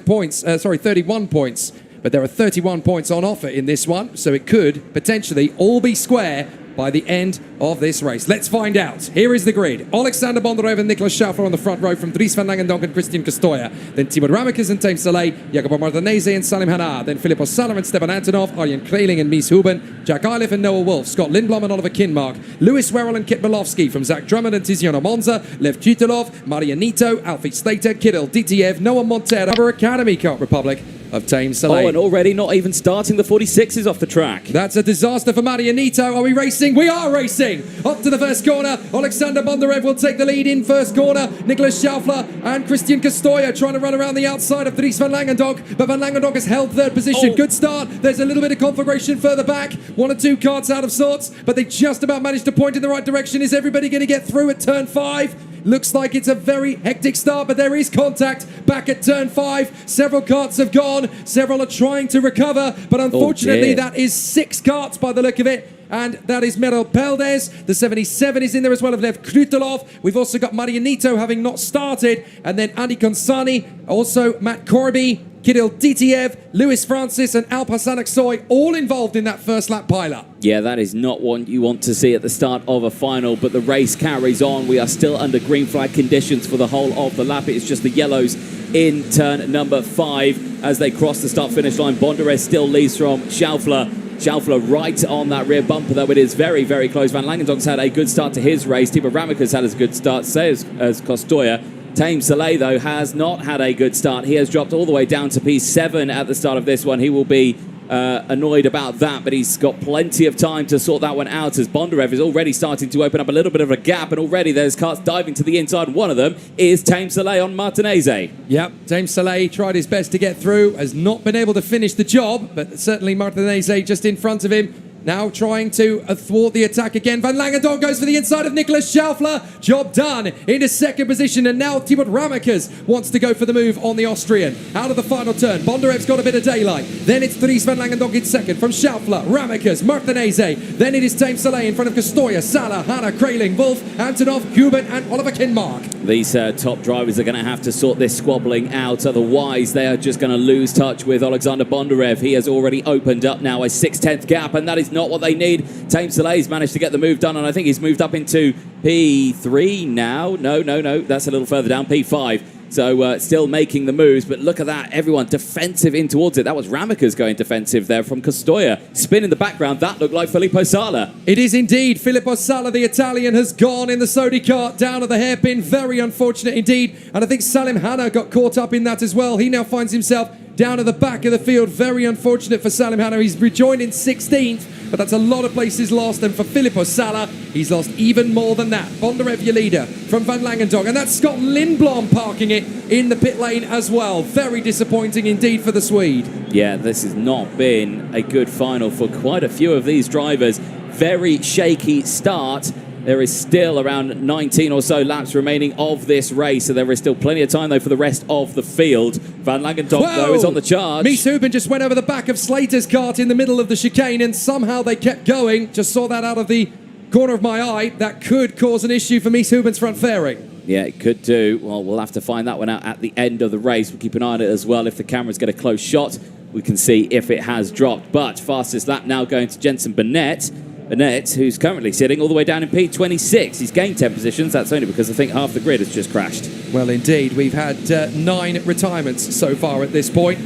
points, 31 points. But there are 31 points on offer in this one, so it could potentially all be square by the end of this race. Let's find out. Here is the grid. Alexander Bondarev and Nicolas Schaeffler on the front row from Dries van Langendonk and Christian Castoya. Then Timo Ramekes and Tame Saleh, Jacopo Martinez and Salim Hanna. Then Filippo Sala and Stepan Antonov, Arjen Kreling and Mies Huben, Jack Eiliff and Noah Wolf, Scott Lindblom and Oliver Kinmark, Lewis Werrell and Kit Malowski from Zach Drummond and Tiziano Monza, Lev Kutelov, Marianito, Alfie Slater, Kirill Ditiev, Noah Montero, Rubber Academy Kart Republic of Tame Saleh. Oh, and already not even starting the 46s off the track. That's a disaster for Marianito. Are we racing? We are racing! Up to the first corner. Alexander Bondarev will take the lead in first corner. Nicolas Schaeffler and Christian Castoya trying to run around the outside of Dries van Langendonk, but Van Langendonk has held third position. Good start. There's a little bit of conflagration further back. One or two karts out of sorts, but they just about managed to point in the right direction. Is everybody going to get through at turn 5? Looks like it's a very hectic start, but there is contact back at turn 5. Several karts have gone. Several are trying to recover, but unfortunately that is 6 karts by the look of it. And that is Merel Peldes. The 77 is in there as well of Lev Krutelov. We've also got Marianito having not started. And then Andy Konsani, also Matt Corby, Kirill Ditiev, Lewis Francis and Alp Hassanaksoy all involved in that first lap pileup. Yeah, that is not what you want to see at the start of a final, but the race carries on. We are still under green flag conditions for the whole of the lap. It's just the yellows in turn number 5 as they cross the start-finish line. Bondarev still leads from Schaeffler. Schaeffler right on that rear bumper, though it is very, very close. Van Langendonk's had a good start to his race. Timo Ramekes had a good start, so as Castoya. Tame Saleh, though, has not had a good start. He has dropped all the way down to P7 at the start of this one. He will be annoyed about that, but he's got plenty of time to sort that one out as Bondarev is already starting to open up a little bit of a gap, and already there's karts diving to the inside. One of them is Tame Saleh on Martinez. Yep, Tame Saleh tried his best to get through, has not been able to finish the job, but certainly Martinez just in front of him. Now trying to thwart the attack again. Van Langendonk goes for the inside of Nicolas Schaeffler. Job done into second position. And now Timo Ramekes wants to go for the move on the Austrian. Out of the final turn. Bondarev's got a bit of daylight. Then it's Dries van Langendonk in second. From Schaeffler, Ramekes, Martinez. Then it is Tame Saleh in front of Castoya, Sala, Hanna, Kreling, Wolf, Antonov, Huben and Oliver Kinmark. These top drivers are going to have to sort this squabbling out. Otherwise, they are just going to lose touch with Alexander Bondarev. He has already opened up now a 6/10 gap, and that is not what they need. Tame Saleh's managed to get the move done, and I think he's moved up into P3 now. No, that's a little further down, P5. So still making the moves, but look at that. Everyone defensive in towards it. That was Ramekes going defensive there from Castoya. Spin in the background. That looked like Filippo Sala. It is indeed. Filippo Sala, the Italian, has gone in the Sodi kart down at the hairpin. Very unfortunate indeed. And I think Salim Hanna got caught up in that as well. He now finds himself down at the back of the field. Very unfortunate for Salim Hanna. He's rejoined in 16th, but that's a lot of places lost. And for Filippo Sala, he's lost even more than that. Bondarev, your leader, from Van Langendonk. And that's Scott Lindblom parking it in the pit lane as well. Very disappointing indeed for the Swede. Yeah, this has not been a good final for quite a few of these drivers. Very shaky start. There is still around 19 or so laps remaining of this race, so there is still plenty of time, though, for the rest of the field. Van Langendonk, though, is on the charge. Mies Huben just went over the back of Slater's kart in the middle of the chicane, and somehow they kept going. Just saw that out of the corner of my eye. That could cause an issue for Mies Huben's front fairing. Yeah, it could do. Well, we'll have to find that one out at the end of the race. We'll keep an eye on it as well. If the cameras get a close shot, we can see if it has dropped. But fastest lap now going to Jensen Burnett. Burnett, who's currently sitting all the way down in P26. He's gained 10 positions. That's only because I think half the grid has just crashed. Well, indeed. We've had 9 retirements so far at this point,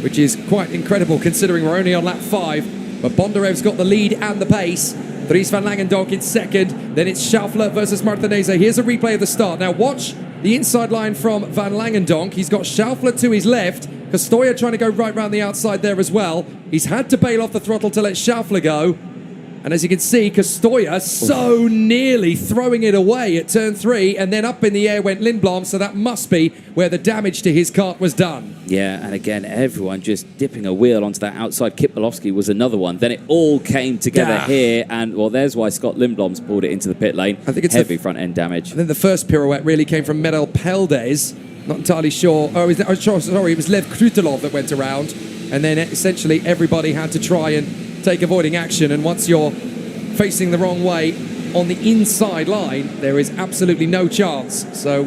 which is quite incredible considering we're only on lap 5. But Bondarev's got the lead and the pace. Dries van Langendonk in second. Then it's Schaeffler versus Martinez. Here's a replay of the start. Now watch the inside line from Van Langendonk. He's got Schaeffler to his left. Castoya trying to go right round the outside there as well. He's had to bail off the throttle to let Schaeffler go. And as you can see, Castoya so nearly throwing it away at turn 3, and then up in the air went Lindblom, so that must be where the damage to his kart was done. Yeah, and again, everyone just dipping a wheel onto that outside. Kit Malowski was another one. Then it all came together here, and, well, there's why Scott Lindblom's pulled it into the pit lane. I think it's heavy front-end damage. I think the first pirouette really came from Merel Peldes. Not entirely sure. Oh, it was Lev Krutelov that went around, and then essentially everybody had to try and take avoiding action, and once you're facing the wrong way on the inside line, there is absolutely no chance. So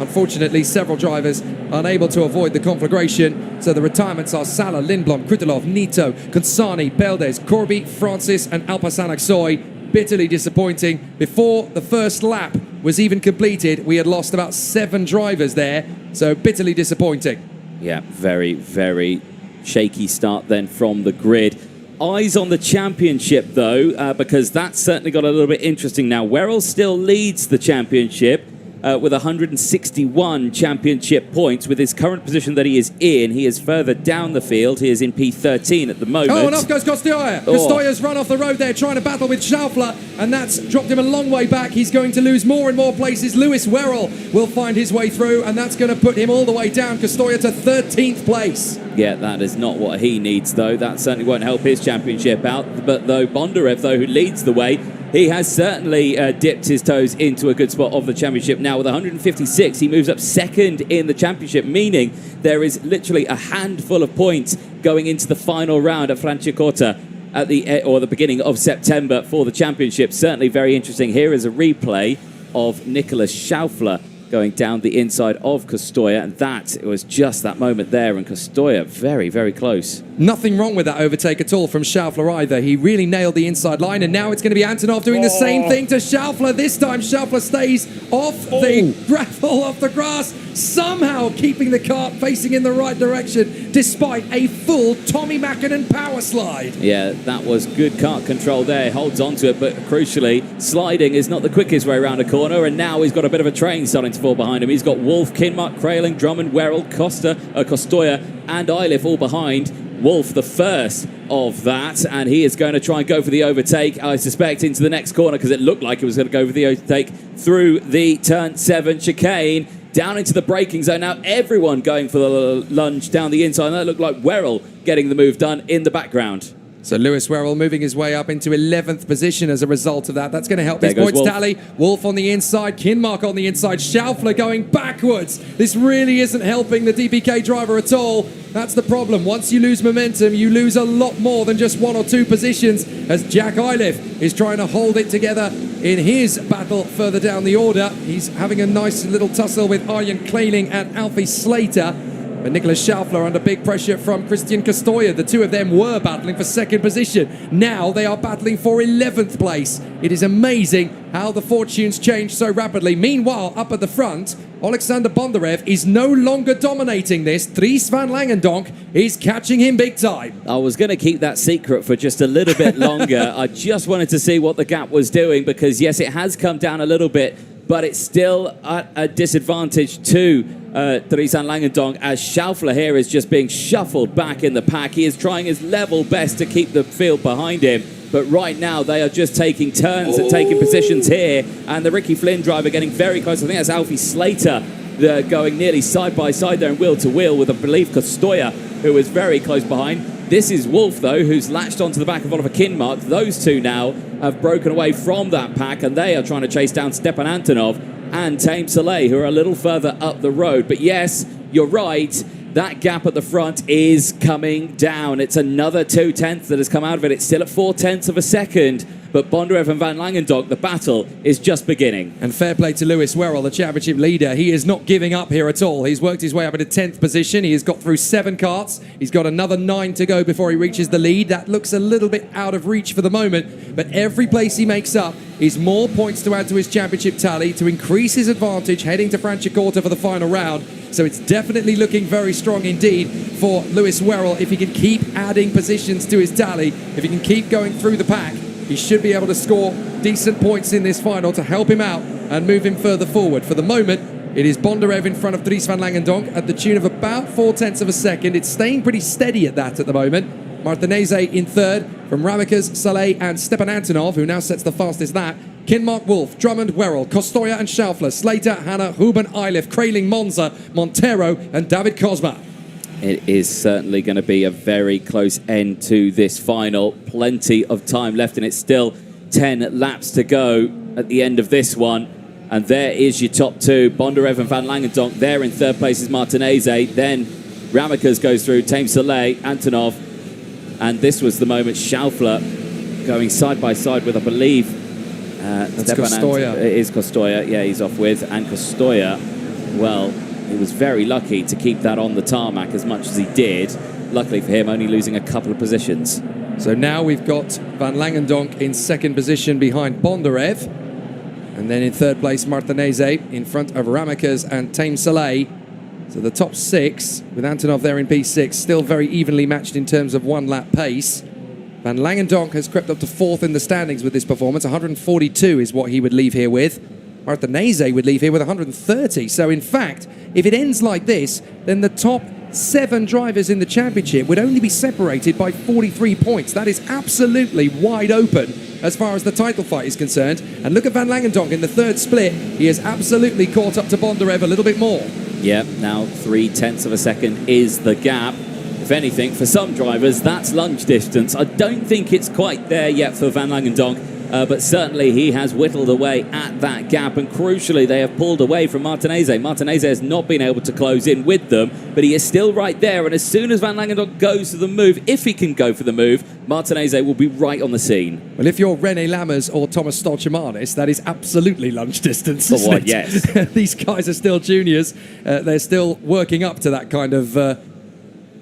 Unfortunately, several drivers unable to avoid the conflagration. So the retirements are Salah, Lindblom, Kritelov, Nito, Consani, Beldes, Corby, Francis and Alpasan Aksoy. Bitterly disappointing. Before the first lap was even completed, we had lost about 7 drivers there. So bitterly disappointing. Yeah, very, very shaky start then from the grid. Eyes on the championship, though, because that's certainly got a little bit interesting now. Werrell still leads the championship with 161 championship points. With his current position that he is in, he is further down the field. He is in P13 at the moment. Oh, and off goes Costoya. Costoya's run off the road there, trying to battle with Schaufler, and that's dropped him a long way back. He's going to lose more and more places. Lewis Werrell will find his way through, and that's going to put him all the way down. Costoya to 13th place. Yeah, that is not what he needs, though. That certainly won't help his championship out. But though Bondarev, though, who leads the way, he has certainly dipped his toes into a good spot of the championship. Now, with 156, he moves up second in the championship, meaning there is literally a handful of points going into the final round at Franciacorta at the beginning of September for the championship. Certainly very interesting. Here is a replay of Nicolas Schaufler going down the inside of Costoya, and it was just that moment there, and Costoya very, very close. Nothing wrong with that overtake at all from Schaufler either. He really nailed the inside line, and now it's going to be Antonov doing the same thing to Schaufler. This time Schaufler stays off the gravel, off the grass, somehow keeping the kart facing in the right direction despite a full Tommy Mäkinen power slide. Yeah, that was good kart control there. He holds onto it, but crucially, sliding is not the quickest way around a corner, and now he's got a bit of a train starting to fall behind him. He's got Wolf, Kinmark, Kraling, Drummond, Werrell, Costoya and Eilif all behind. Wolf the first of that, and he is going to try and go for the overtake, I suspect, into the next corner, because it looked like it was going to go for the overtake through the turn 7 chicane, down into the braking zone. Now everyone going for the lunge down the inside, and that looked like Werrell getting the move done in the background. So Lewis Werrell moving his way up into 11th position as a result of that. That's going to help his points tally. Wolf on the inside, Kinmark on the inside, Schaufler going backwards. This really isn't helping the DPK driver at all. That's the problem. Once you lose momentum, you lose a lot more than just 1 or 2 positions, as Jack Eilif is trying to hold it together in his battle further down the order. He's having a nice little tussle with Arjen Kraling and Alfie Slater. But Nicolas Schaufler under big pressure from Christian Costoya. The two of them were battling for 2nd position. Now they are battling for 11th place. It is amazing how the fortunes change so rapidly. Meanwhile, up at the front, Alexander Bondarev is no longer dominating this. Dries van Langendonk is catching him big time. I was going to keep that secret for just a little bit longer. I just wanted to see what the gap was doing, because yes, it has come down a little bit, but it's still at a disadvantage to Dries van Langendonk, as Schaufler here is just being shuffled back in the pack. He is trying his level best to keep the field behind him, but right now they are just taking turns and taking positions here, and the Ricky Flynn driver getting very close. I think that's Alfie Slater going nearly side by side there and wheel to wheel with, I believe, Costoya, who is very close behind. This is Wolf, though, who's latched onto the back of Oliver Kinmark. Those two now have broken away from that pack, and they are trying to chase down Stepan Antonov and Tame Soleil, who are a little further up the road. But yes, you're right, that gap at the front is coming down. It's another 2/10 that has come out of it. It's still at 4/10 of a second, but Bondarev and Van Langendonk, the battle is just beginning. And fair play to Lewis Werrell, the championship leader. He is not giving up here at all. He's worked his way up into 10th position. He has got through 7 karts. He's got another 9 to go before he reaches the lead. That looks a little bit out of reach for the moment, but every place he makes up is more points to add to his championship tally to increase his advantage heading to Franciacorta for the final round. So it's definitely looking very strong indeed for Lewis Werrell. If he can keep adding positions to his tally, if he can keep going through the pack, he should be able to score decent points in this final to help him out and move him further forward. For the moment, it is Bondarev in front of Dries van Langendonk at the tune of about 4/10 of a second. It's staying pretty steady at that at the moment. Martinez in third from Ramikas, Saleh and Stepan Antonov, who now sets the fastest lap. Kinmark, Wolf, Drummond, Werrell, Costoya and Schaufler, Slater, Hanna, Ruben, Eilif, Kraling, Monza, Montero and David Kozma. It is certainly going to be a very close end to this final. Plenty of time left, and it's still 10 laps to go at the end of this one. And there is your top two, Bondarev and Van Langendonk. There in third place is Martinez. Then Ramikas goes through, Tame Soleil, Antonov. And this was the moment Schaufler going side by side with, I believe, that's Costoya. It is Costoya. Yeah, he's off with. And Costoya well, he was very lucky to keep that on the tarmac as much as he did. Luckily for him, only losing a couple of positions. So now we've got Van Langendonk in second position behind Bondarev. And then in third place, Martinez in front of Ramakas and Tame Saleh. So the top six, with Antonov there in P6, still very evenly matched in terms of one-lap pace. Van Langendonk has crept up to fourth in the standings with this performance. 142 is what he would leave here with. Martinez would leave here with 130. So in fact, if it ends like this, then the top 7 drivers in the championship would only be separated by 43 points. That is absolutely wide open as far as the title fight is concerned. And look at Van Langendonk in the third split. He has absolutely caught up to Bondarev a little bit more. Yeah, now 0.3 of a second is the gap. If anything, for some drivers, that's lunge distance. I don't think it's quite there yet for Van Langendonk. But certainly he has whittled away at that gap, and crucially they have pulled away from Martinez. Martinez has not been able to close in with them, but he is still right there, and as soon as Van Langendonk goes for the move, if he can go for the move, Martinez will be right on the scene. Well, if you're René Lammers or Thomas Stolchemanis, that is absolutely lunge distance, isn't it? Yes. These guys are still juniors. They're still working up to that kind of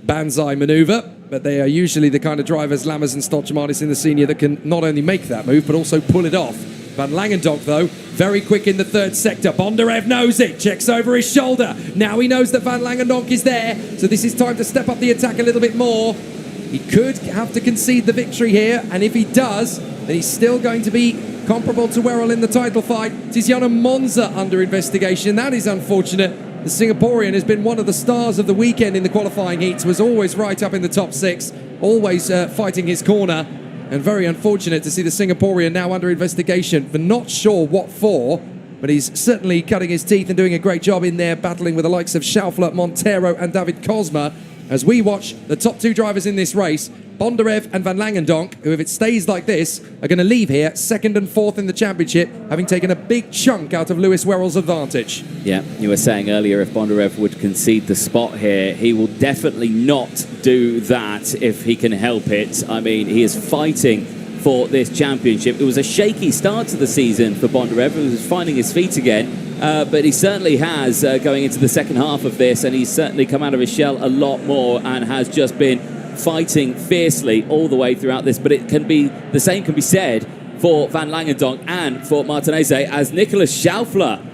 banzai manoeuvre. But they are usually the kind of drivers, Lammers and Stolchemanis in the senior, that can not only make that move, but also pull it off. Van Langendonk, though, very quick in the third sector. Bondarev knows it, checks over his shoulder. Now he knows that Van Langendonk is there, so this is time to step up the attack a little bit more. He could have to concede the victory here, and if he does, then he's still going to be comparable to Werrell in the title fight. Tiziano Monza under investigation. That is unfortunate. The Singaporean has been one of the stars of the weekend in the qualifying heats, was always right up in the top 6, always fighting his corner, and very unfortunate to see the Singaporean now under investigation for not sure what for, but he's certainly cutting his teeth and doing a great job in there, battling with the likes of Schaufler, Montero and David Cosma, as we watch the top 2 drivers in this race, Bondarev and Van Langendonk, who, if it stays like this, are going to leave here 2nd and 4th in the championship, having taken a big chunk out of Lewis Werrell's advantage. Yeah, you were saying earlier if Bondarev would concede the spot here, he will definitely not do that if he can help it. I mean, he is fighting for this championship. It was a shaky start to the season for Bondarev. He was finding his feet again, but he certainly has going into the second half of this, and he's certainly come out of his shell a lot more and has just been fighting fiercely all the way throughout this. But it can be the same can be said for Van Langendonk and for Martinez, as Nicolas Schaufler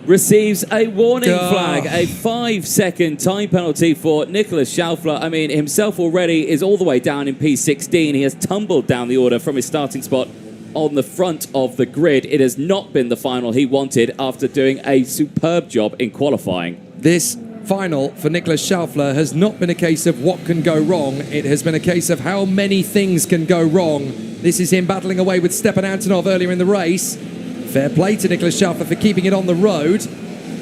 receives a warning flag, a 5-second time penalty for Nicolas Schaufler. I mean, himself already is all the way down in P16. He has tumbled down the order from his starting spot on the front of the grid. It has not been the final he wanted after doing a superb job in qualifying. This final for Nicolas Schaufler has not been a case of what can go wrong. It has been a case of how many things can go wrong. This is him battling away with Stepan Antonov earlier in the race. Fair play to Nicolas Schaufler for keeping it on the road.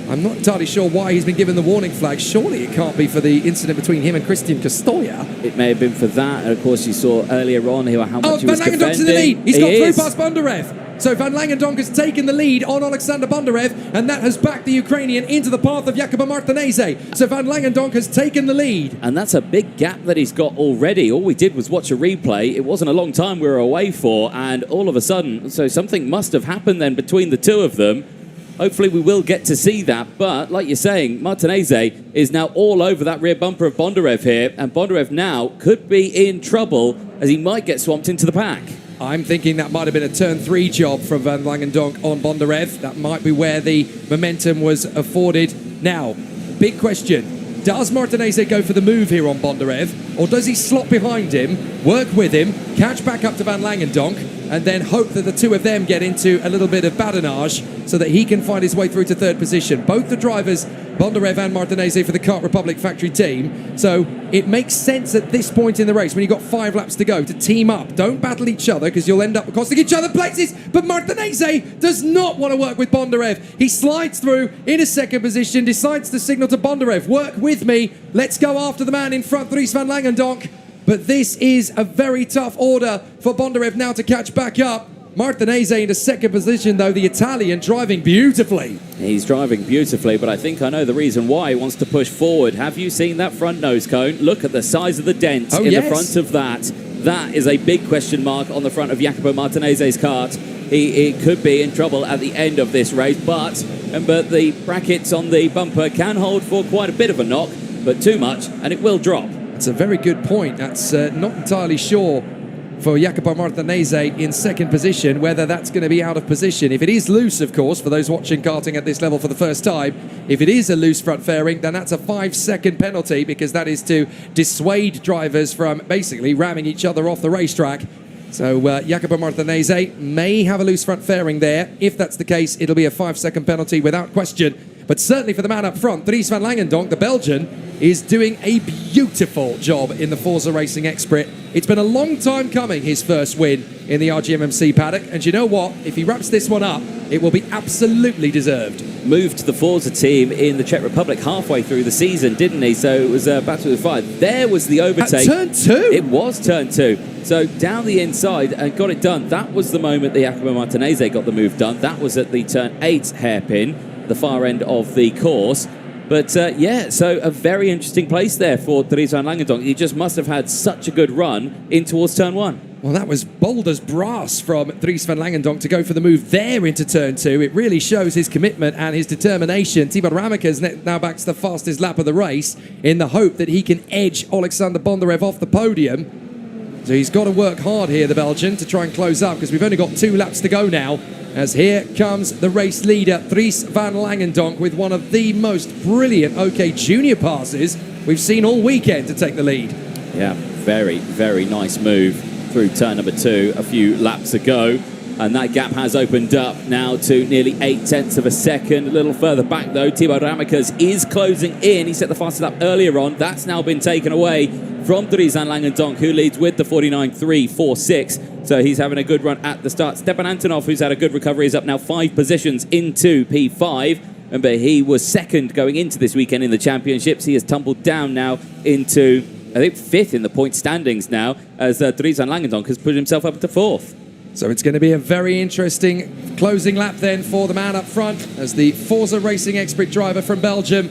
I'm not entirely sure why he's been given the warning flag. Surely it can't be for the incident between him and Christian Castoya. It may have been for that. And of course, you saw earlier on here how much he was defending. Van Langendonk's in the lead. He's got through past Bondarev. So Van Langendonk has taken the lead on Alexander Bondarev, and that has backed the Ukrainian into the path of Jacopo Martinez. So Van Langendonk has taken the lead. And that's a big gap that he's got already. All we did was watch a replay. It wasn't a long time we were away for, and all of a sudden, so something must have happened then between the two of them. Hopefully we will get to see that, but like you're saying, Martinez is now all over that rear bumper of Bondarev here, and Bondarev now could be in trouble as he might get swamped into the pack. I'm thinking that might have been a turn 3 job from Van Langendonk on Bondarev. That might be where the momentum was afforded. Now, big question. Does Martinez go for the move here on Bondarev, or does he slot behind him, work with him, catch back up to Van Langendonk, and then hope that the two of them get into a little bit of badinage so that he can find his way through to third position? Both the drivers, Bondarev and Martinez, for the Kart Republic factory team. So it makes sense at this point in the race, when you've got 5 laps to go, to team up. Don't battle each other, because you'll end up costing each other places. But Martinez does not want to work with Bondarev. He slides through in a second position, decides to signal to Bondarev, work with me, let's go after the man in front, Dries Van Langendonk. But this is a very tough order for Bondarev now to catch back up. Martinez into second position, though, the Italian driving beautifully. He's driving beautifully, but I think I know the reason why he wants to push forward. Have you seen that front nose cone? Look at the size of the dent in the front of that. that is a big question mark on the front of Jacopo Martinese's kart. He could be in trouble at the end of this race, but the brackets on the bumper can hold for quite a bit of a knock, but too much, and it will drop. It's a very good point. That's not entirely sure for Jacopo Martinese in second position, whether that's going to be out of position. If it is loose, of course, for those watching karting at this level for the first time, if it is a loose front fairing, then that's a 5-second penalty, because that is to dissuade drivers from basically ramming each other off the racetrack. So Jacopo Martinese may have a loose front fairing there. If that's the case, it'll be a 5-second penalty without question. But certainly for the man up front, Dries van Langendonk, the Belgian, is doing a beautiful job in the Forza Racing Expert. It's been a long time coming, his first win in the RGMMC paddock. And you know what? If he wraps this one up, it will be absolutely deserved. Moved to the Forza team in the Czech Republic halfway through the season, didn't he? So it was battle with fire. There was the overtake. At turn 2? It was turn 2. So down the inside and got it done. That was the moment that Jacopo Martinese got the move done. That was at the turn 8 hairpin, the far end of the course. But yeah, so a very interesting place there for Dries van Langendonk. He just must have had such a good run in towards turn 1. Well, that was bold as brass from Dries van Langendonk to go for the move there into turn 2. It really shows his commitment and his determination. Thibaut Ramekes now back to the fastest lap of the race in the hope that he can edge Alexander Bondarev off the podium. So he's got to work hard here, the Belgian, to try and close up, because we've only got 2 laps to go now. As here comes the race leader, Dries van Langendonk, with one of the most brilliant OK Junior passes we've seen all weekend to take the lead. Yeah, very, very nice move through turn number 2 a few laps ago. And that gap has opened up now to nearly 0.8 of a second. A little further back, though, Thibaut Ramekes is closing in. He set the fastest lap earlier on. That's now been taken away from Dries van Langendonk, who leads with the 49.346. So he's having a good run at the start. Stepan Antonov, who's had a good recovery, is up now 5 positions into P5. Remember, he was second going into this weekend in the championships. He has tumbled down now into, I think, 5th in the point standings now, as Dries van Langendonk has put himself up to 4th. So it's going to be a very interesting closing lap then for the man up front, as the Forza Racing Expert driver from Belgium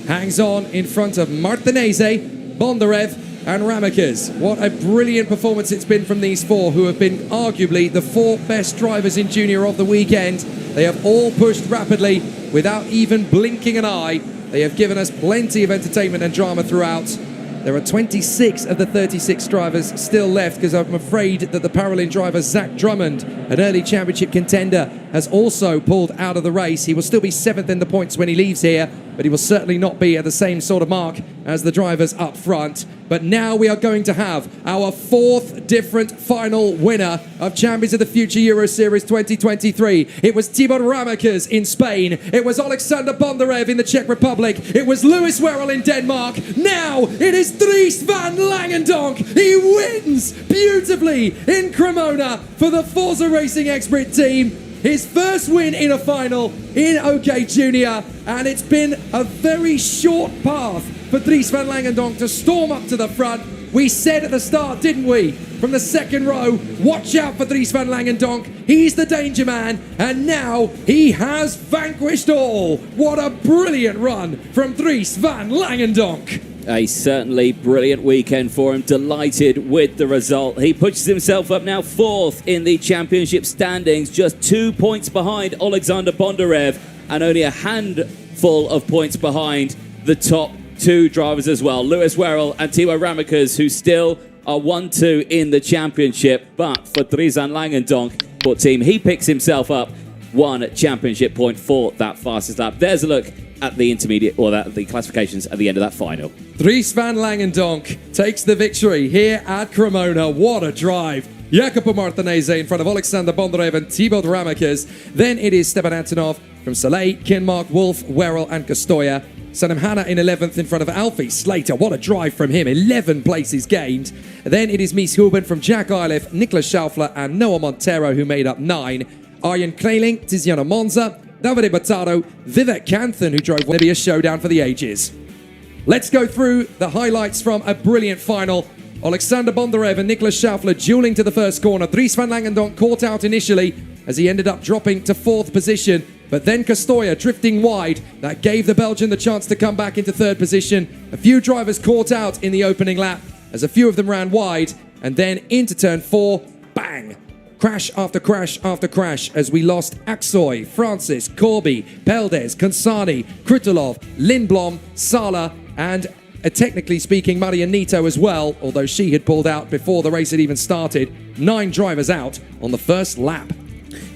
hangs on in front of Martinese, Bondarev and Ramekes. What a brilliant performance it's been from these 4, who have been arguably the 4 best drivers in Junior of the weekend. They have all pushed rapidly without even blinking an eye. They have given us plenty of entertainment and drama throughout. There are 26 of the 36 drivers still left, because I'm afraid that the Paralin driver Zach Drummond, an early championship contender, has also pulled out of the race. He will still be 7th in the points when he leaves here, but he will certainly not be at the same sort of mark as the drivers up front. But now we are going to have our 4th different final winner of Champions of the Future Euro Series 2023. It was Thibaut Ramekes in Spain. It was Alexander Bondarev in the Czech Republic. It was Lewis Werrell in Denmark. Now it is Dries van Langendonk. He wins beautifully in Cremona for the Forza Racing Expert team. His first win in a final in OK Junior, and it's been a very short path for Dries van Langendonk to storm up to the front. We said at the start, didn't we, from the second row, watch out for Dries van Langendonk. He's the danger man, and now he has vanquished all. What a brilliant run from Dries van Langendonk. A certainly brilliant weekend for him. Delighted with the result. He pushes himself up now 4th in the championship standings, just 2 points behind Alexander Bondarev, and only a handful of points behind the top 2 drivers as well, Lewis Werrell and Thibaut Ramekes, who still are 1-2 in the championship. But for Dries van Langendonk team, he picks himself up 1 championship point for that fastest lap. There's a look at the intermediate, or the classifications at the end of that final. Dries van Langendonk takes the victory here at Cremona. What a drive. Jacopo Martinese in front of Alexander Bondarev and Thibaut Ramekes. Then it is Stepan Antonov from Soleil, Kinmark, Wolf, Werrell and Castoya. Sanem Hanna in 11th in front of Alfie Slater. What a drive from him. 11 places gained. Then it is Mies Huben from Jack Eilif, Niklas Schaufler and Noah Montero, who made up 9. Arjen Kleiling, Tiziano Monza, Davide Battaro, Vivek Kanthan, who drove to be a showdown for the ages. Let's go through the highlights from a brilliant final. Alexander Bondarev and Niklas Schaufler dueling to the first corner. Dries van Langendonk caught out initially as he ended up dropping to 4th position. But then Castoya drifting wide. That gave the Belgian the chance to come back into 3rd position. A few drivers caught out in the opening lap as a few of them ran wide. and then into turn 4, bang! Crash after crash after crash as we lost Aksoy, Francis, Corby, Peldes, Kansani, Krutulov, Lindblom, Sala, and technically speaking, Marianito as well, although she had pulled out before the race had even started. 9 drivers out on the first lap.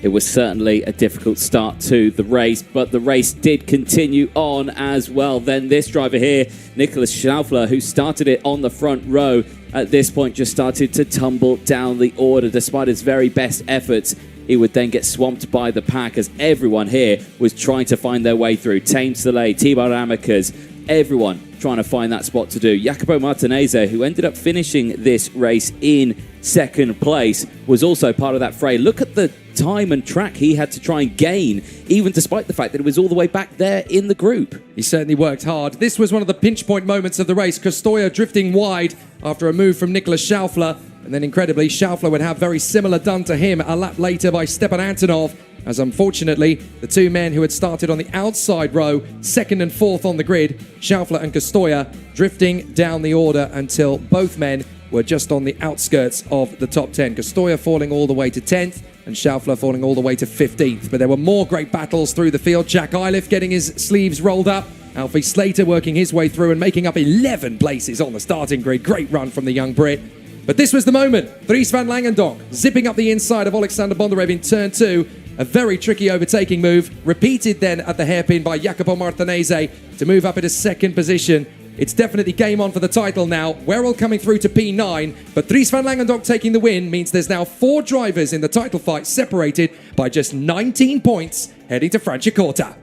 It was certainly a difficult start to the race, but the race did continue on as well. Then this driver here, Nicholas Schaufler, who started it on the front row, at this point just started to tumble down the order. Despite his very best efforts, he would then get swamped by the pack as everyone here was trying to find their way through. Tame Soleil, Tibor Amicas, everyone trying to find that spot to do. Jacopo Martinez, who ended up finishing this race in second place, was also part of that fray. Look at the time and track he had to try and gain, even despite the fact that it was all the way back there in the group. He certainly worked hard. This was one of the pinch point moments of the race. Kostoya drifting wide after a move from Nicholas Schaufler, and then incredibly, Schaufler would have very similar done to him a lap later by Stepan Antonov, as unfortunately, the two men who had started on the outside row, second and fourth on the grid, Schaufler and Kostoya, drifting down the order until both men were just on the outskirts of the top 10. Kostoya falling all the way to 10th, and Schaufler falling all the way to 15th. But there were more great battles through the field. Jack Iliff getting his sleeves rolled up. Alfie Slater working his way through and making up 11 places on the starting grid. Great run from the young Brit. But this was the moment. Dries van Langendonk zipping up the inside of Alexander Bondarev in turn 2. A very tricky overtaking move. Repeated then at the hairpin by Jacopo Martinez to move up into second position. It's definitely game on for the title now. Werrell coming through to P9, but Dries van Langendonk taking the win means there's now 4 drivers in the title fight separated by just 19 points heading to Franciacorta.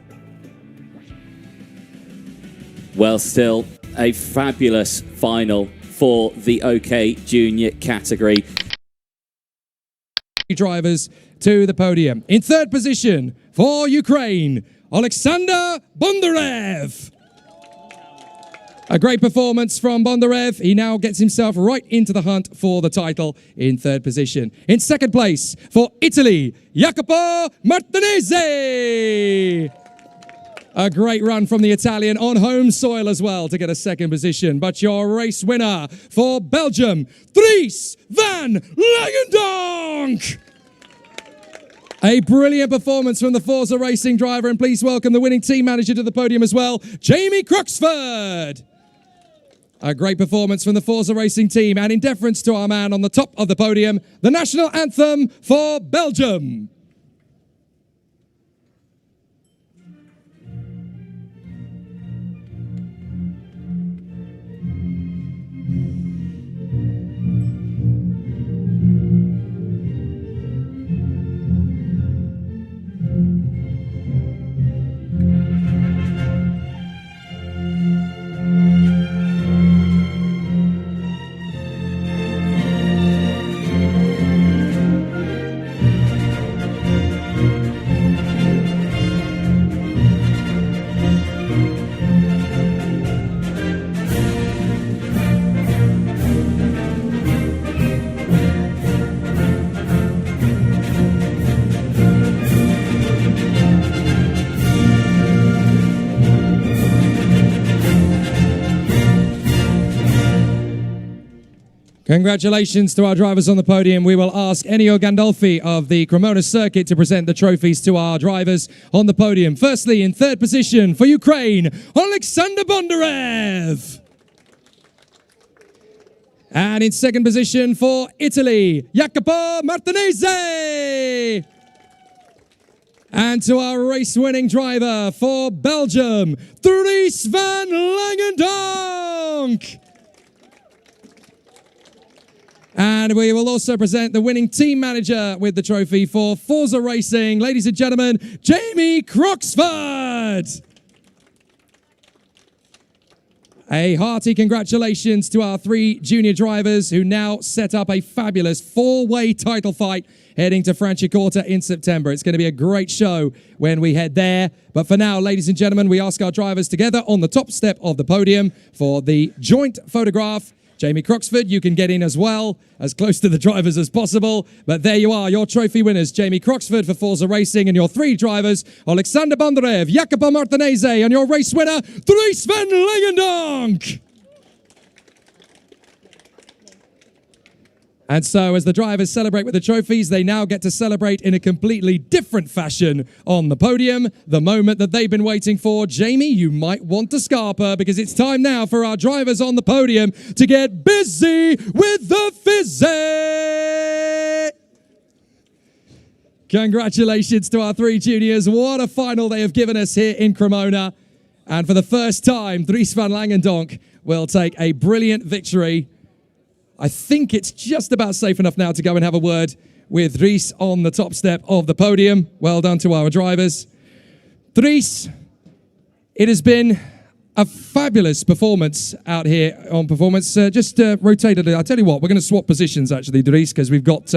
Well, still a fabulous final for the OK Junior category. Drivers to the podium. In third position for Ukraine, Alexander Bondarev. A great performance from Bondarev. He now gets himself right into the hunt for the title in third position. In second place for Italy, Jacopo Martinez. A great run from the Italian on home soil as well to get a second position. But your race winner for Belgium, Dries van Langendonk. A brilliant performance from the Forza Racing driver, and please welcome the winning team manager to the podium as well, Jamie Croxford. A great performance from the Forza Racing team, and in deference to our man on the top of the podium, the national anthem for Belgium. Congratulations to our drivers on the podium. We will ask Ennio Gandolfi of the Cremona circuit to present the trophies to our drivers on the podium. Firstly, in third position for Ukraine, Alexander Bondarev. And in second position for Italy, Jacopo Martinez. And to our race-winning driver for Belgium, Dries van Langendonk. And we will also present the winning team manager with the trophy for Forza Racing. Ladies and gentlemen, Jamie Croxford. A hearty congratulations to our 3 junior drivers who now set up a fabulous 4-way title fight heading to Franciacorta in September. It's going to be a great show when we head there. But for now, ladies and gentlemen, we ask our drivers together on the top step of the podium for the joint photograph. Jamie Croxford, you can get in as well, as close to the drivers as possible. But there you are, your trophy winners. Jamie Croxford for Forza Racing, and your 3 drivers, Alexander Bondarev, Jacopo Martinez, and your race winner, Dries van Langendonk. And so as the drivers celebrate with the trophies, they now get to celebrate in a completely different fashion on the podium, the moment that they've been waiting for. Jamie, you might want to scarper because it's time now for our drivers on the podium to get busy with the fizzy. Congratulations to our three juniors. What a final they have given us here in Cremona. And for the first time, Dries van Langendonk will take a brilliant victory. I think it's just about safe enough now to go and have a word with Dries on the top step of the podium. Well done to our drivers. Dries, it has been a fabulous performance out here on Performance. Just rotated it. I'll tell you what, we're going to swap positions actually, Dries, because we've got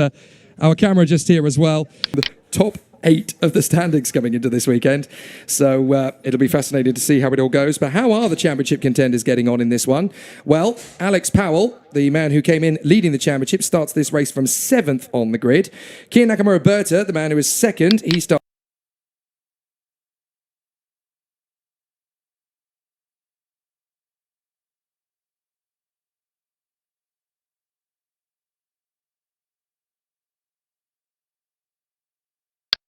our camera just here as well. The top 8 of the standings coming into this weekend. So it'll be fascinating to see how it all goes. But how are the championship contenders getting on in this one? Well, Alex Powell, the man who came in leading the championship, starts this race from 7th on the grid. Kian Nakamura Berta, the man who is 2nd, he starts